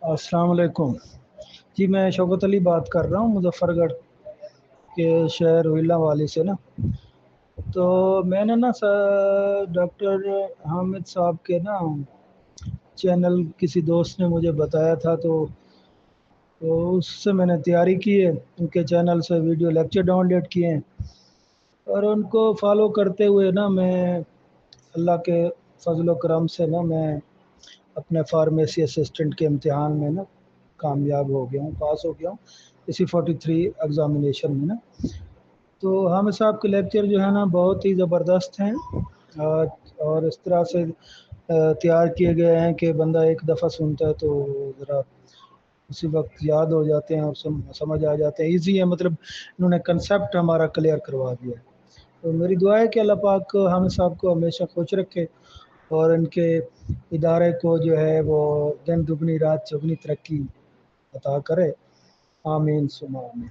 अस्सलाम वालेकुम। जी, मैं शौकत अली बात कर रहा हूँ मुज़फ़्फ़रगढ़ के शहर हुइला वाली से ना। तो मैंने ना डॉक्टर हामिद साहब के ना चैनल किसी दोस्त ने मुझे बताया था, तो उससे मैंने तैयारी की है। उनके चैनल से वीडियो लेक्चर डाउनलोड किए हैं और उनको फॉलो करते हुए ना मैं अल्लाह के फजल व करम से ना मैं अपने फार्मेसी असिस्टेंट के इम्तिहान में ना कामयाब हो गया हूँ, पास हो गया हूँ इसी 43 एग्ज़ामिनेशन में ना। तो हामिद साहब के लेक्चर जो है ना बहुत ही ज़बरदस्त हैं। और इस तरह से तैयार किए गए हैं कि बंदा एक दफ़ा सुनता है तो ज़रा उसी वक्त याद हो जाते हैं और समझ आ जाते हैं। ईजी है, मतलब इन्होंने कंसेप्ट हमारा क्लियर करवा दिया है। तो मेरी दुआ है कि अल्लाह पाक हामिद साहब को हमेशा खुश रखे और इनके इदारे को जो है वो दिन दुगनी रात चौगनी तरक्की अता करे। आमीन सुमा आमीन।